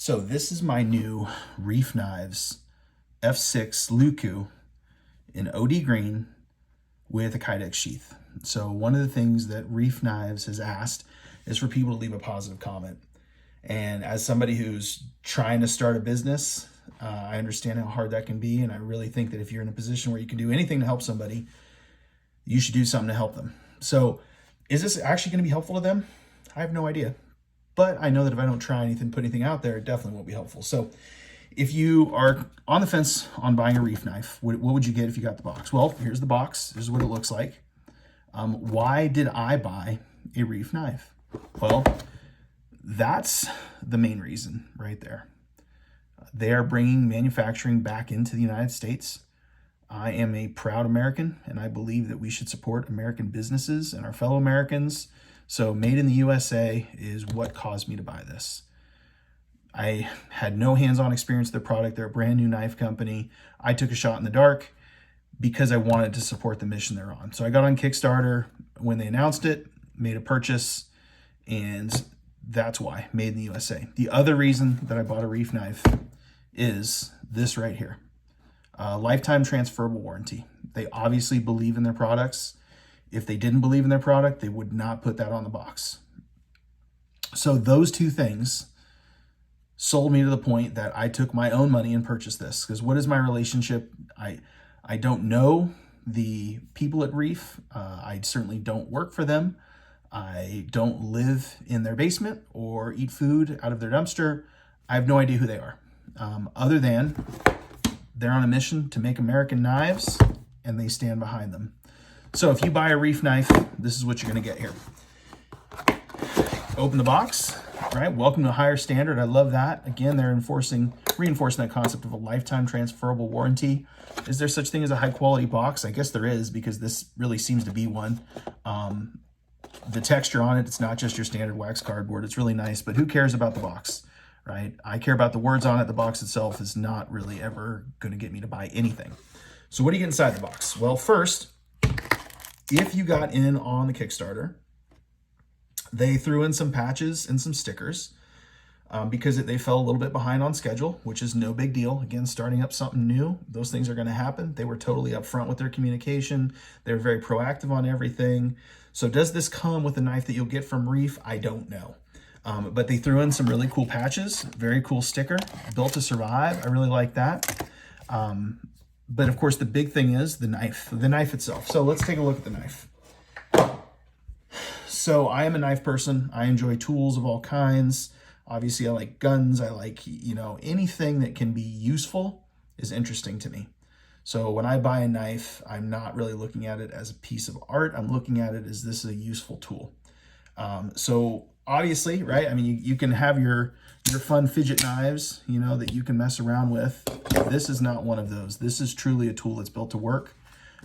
So this is my new Reiff Knives F6 Leuku in OD green with a Kydex sheath. So one of the things that Reiff Knives has asked is for people to leave a positive comment. And as somebody who's trying to start a business, I understand how hard that can be. And I really think that if you're in a position where you can do anything to help somebody, you should do something to help them. So is this actually going to be helpful to them? I have no idea. But I know that if I don't try anything, put anything out there, it definitely won't be helpful. So if you are on the fence on buying a Reiff knife, what would you get if you got the box? Well, here's the box. This is what it looks like. Why did I buy a Reiff knife? Well, that's the main reason right there. They are bringing manufacturing back into the United States. I am a proud American, and I believe that we should support American businesses and our fellow Americans. So made in the USA is what caused me to buy this. I had no hands-on experience with their product. They're a brand new knife company. I took a shot in the dark because I wanted to support the mission they're on. So I got on Kickstarter when they announced it, made a purchase, and that's why, made in the USA. The other reason that I bought a Reiff knife is this right here. Lifetime transferable warranty. They obviously believe in their products. If they didn't believe in their product, they would not put that on the box. So those two things sold me to the point that I took my own money and purchased this. Because what is my relationship? I don't know the people at Reiff. I certainly don't work for them. I don't live in their basement or eat food out of their dumpster. I have no idea who they are. Other than they're on a mission to make American knives and they stand behind them. So if you buy a Reiff knife, this is what you're going to get here. Open the box, right? Welcome to a higher standard. I love that. Again, they're reinforcing that concept of a lifetime transferable warranty. Is there such thing as a high quality box? I guess there is, because this really seems to be one. The texture on it, it's not just your standard wax cardboard. It's really nice, but who cares about the box, right? I care about the words on it. The box itself is not really ever going to get me to buy anything. So what do you get inside the box? Well, first, if you got in on the Kickstarter, they threw in some patches and some stickers because they fell a little bit behind on schedule, which is no big deal. Again, starting up something new, those things are going to happen. They were totally upfront with their communication. They were very proactive on everything. So does this come with the knife that you'll get from Reiff? I don't know. But they threw in some really cool patches, very cool sticker, built to survive. I really like that. But of course, the big thing is the knife itself. So let's take a look at the knife. So I am a knife person. I enjoy tools of all kinds. Obviously, I like guns. I like, anything that can be useful is interesting to me. So when I buy a knife, I'm not really looking at it as a piece of art. I'm looking at it as this is a useful tool. So obviously, right? I mean, you can have your fun fidget knives, that you can mess around with. This is not one of those. This is truly a tool that's built to work.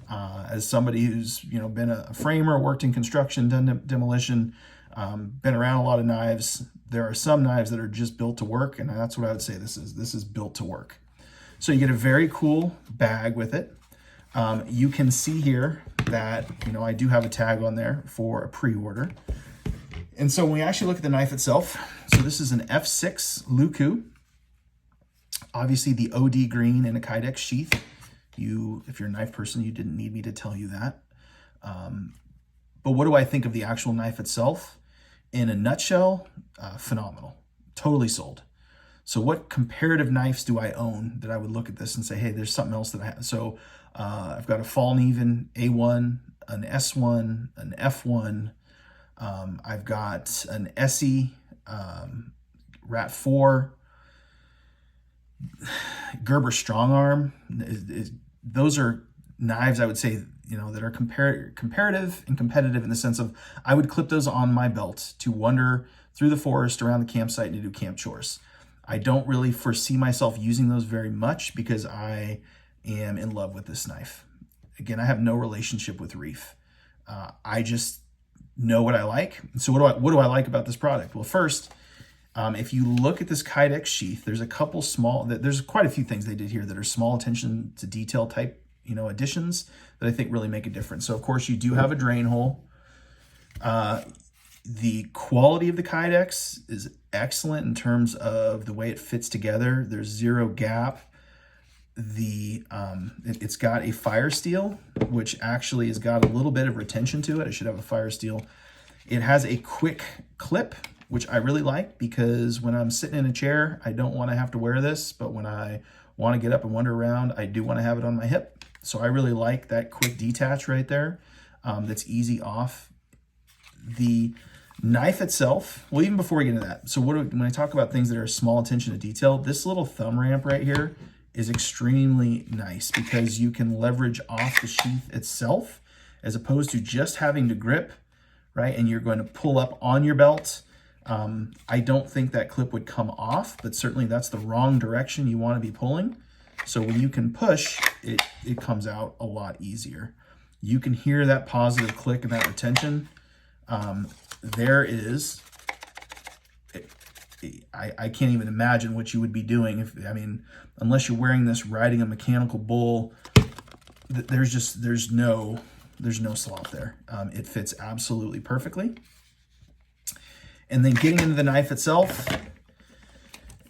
As somebody who's, been a framer, worked in construction, done demolition, been around a lot of knives, there are some knives that are just built to work, and that's what I would say this is. This is built to work. So you get a very cool bag with it. You can see here that, I do have a tag on there for a pre-order. And so when we actually look at the knife itself, so this is an F6 Leuku, obviously the OD green in a Kydex sheath. If you're a knife person, you didn't need me to tell you that. But what do I think of the actual knife itself? In a nutshell, phenomenal, totally sold. So what comparative knives do I own that I would look at this and say, hey, there's something else that I have? So I've got a Fall and Even A1, an S1, an F1, I've got an SE, Rat 4, Gerber Strong Arm. Those are knives I would say, that are comparative and competitive in the sense of I would clip those on my belt to wander through the forest around the campsite and to do camp chores. I don't really foresee myself using those very much because I am in love with this knife. Again, I have no relationship with Reiff. I just know what I like. So what do I like about this product? Well, first, if you look at this Kydex sheath, there's there's quite a few things they did here that are small attention to detail type, additions that I think really make a difference. So of course you do have a drain hole. The quality of the Kydex is excellent in terms of the way it fits together. There's zero gap. It's got a fire steel, which actually has got a little bit of retention to it. I should have a fire steel. It has a quick clip, which I really like, because when I'm sitting in a chair, I don't want to have to wear this, but when I want to get up and wander around, I do want to have it on my hip. So I really like that quick detach right there. That's easy off. The knife itself, well, even before we get into that, so when I talk about things that are small attention to detail, this little thumb ramp right here is extremely nice because you can leverage off the sheath itself as opposed to just having to grip, right? And you're going to pull up on your belt. I don't think that clip would come off, but certainly that's the wrong direction you want to be pulling. So when you can push, it comes out a lot easier. You can hear that positive click and that retention. There is, I can't even imagine what you would be doing if, I mean, unless you're wearing this riding a mechanical bull, there's no slop there. It fits absolutely perfectly. And then getting into the knife itself,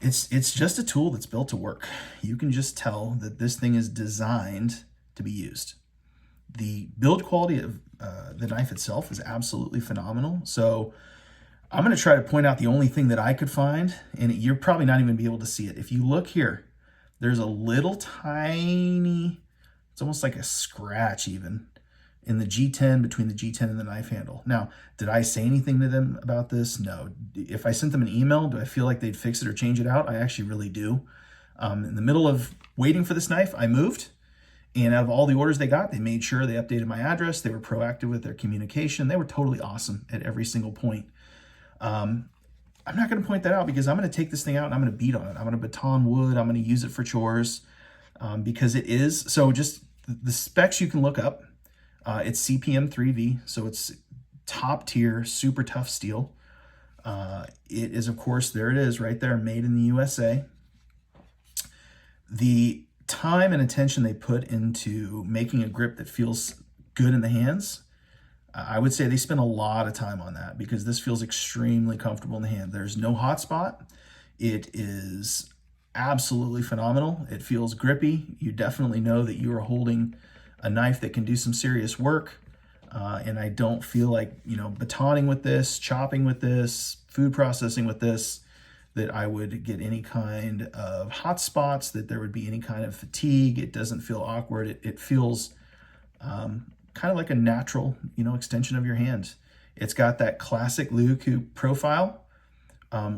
it's just a tool that's built to work. You can just tell that this thing is designed to be used. The build quality of the knife itself is absolutely phenomenal. So I'm going to try to point out the only thing that I could find, and you're probably not even going to be able to see it. If you look here, there's a little tiny, it's almost like a scratch even, in the G10, between the G10 and the knife handle. Now, did I say anything to them about this? No. If I sent them an email, do I feel like they'd fix it or change it out? I actually really do. In the middle of waiting for this knife, I moved. And out of all the orders they got, they made sure they updated my address. They were proactive with their communication. They were totally awesome at every single point. I'm not going to point that out because I'm going to take this thing out and I'm going to beat on it. I'm going to baton wood. I'm going to use it for chores because it is. So just the specs you can look up. It's CPM 3V, so it's top tier, super tough steel. It is, of course, there it is right there, made in the USA. The time and attention they put into making a grip that feels good in the hands, I would say they spend a lot of time on that because this feels extremely comfortable in the hand. There's no hot spot. It is absolutely phenomenal. It feels grippy. You definitely know that you are holding a knife that can do some serious work. And I don't feel like, batoning with this, chopping with this, food processing with this, that I would get any kind of hot spots, that there would be any kind of fatigue. It doesn't feel awkward. It feels kind of like a natural, extension of your hand. It's got that classic Leuku profile,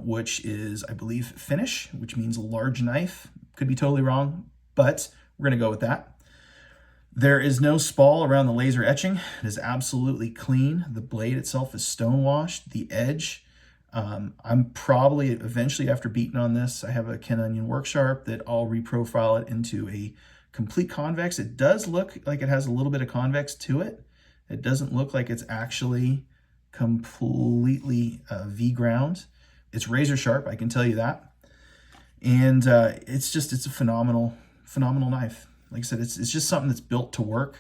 which is, I believe, Finnish, which means a large knife. Could be totally wrong, but we're going to go with that. There is no spall around the laser etching. It is absolutely clean. The blade itself is stone washed. The edge, I'm probably eventually, after beating on this, I have a Ken Onion work sharp that I'll reprofile it into a complete convex. It does look like it has a little bit of convex to it. It doesn't look like it's actually completely V-ground. It's razor sharp, I can tell you that. And it's a phenomenal knife. Like I said, it's just something that's built to work.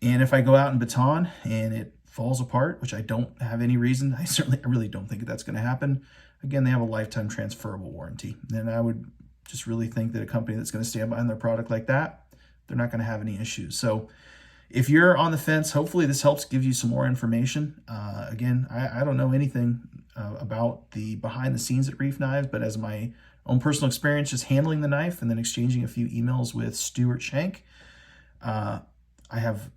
And if I go out and baton and it falls apart, which I don't have any reason, I really don't think that's going to happen. Again, they have a lifetime transferable warranty. And I would just really think that a company that's going to stand behind their product like that, they're not going to have any issues. So if you're on the fence, hopefully this helps give you some more information. Again, I don't know anything about the behind the scenes at Reiff Knives, but as my own personal experience just handling the knife and then exchanging a few emails with Stuart Shank, I have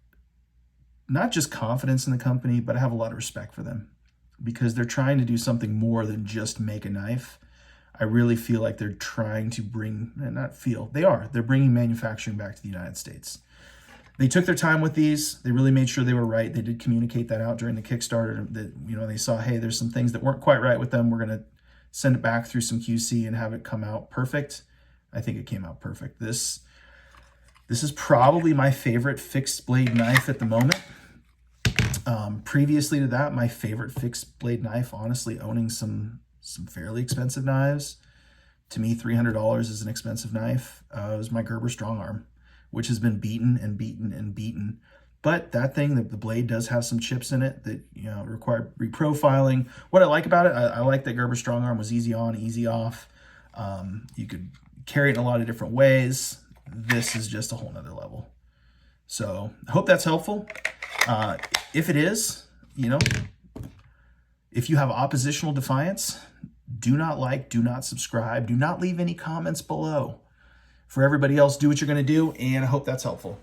not just confidence in the company, but I have a lot of respect for them because they're trying to do something more than just make a knife. I really feel like they're trying to they're bringing manufacturing back to the United States. They took their time with these. They really made sure they were right. They did communicate that out during the Kickstarter that, they saw, hey, there's some things that weren't quite right with them. We're going to send it back through some QC and have it come out perfect. I think it came out perfect. This is probably my favorite fixed blade knife at the moment. Previously to that, my favorite fixed blade knife, honestly, owning some fairly expensive knives. To me, $300 is an expensive knife. It was my Gerber Strong Arm, which has been beaten and beaten and beaten. But that thing, the blade does have some chips in it that, you know, require reprofiling. What I like about it, I like that Gerber Strong Arm was easy on, easy off. You could carry it in a lot of different ways. This is just a whole nother level. So I hope that's helpful. If it is, you know, if you have oppositional defiance, do not like, do not subscribe, do not leave any comments below. For everybody else, do what you're going to do, and I hope that's helpful.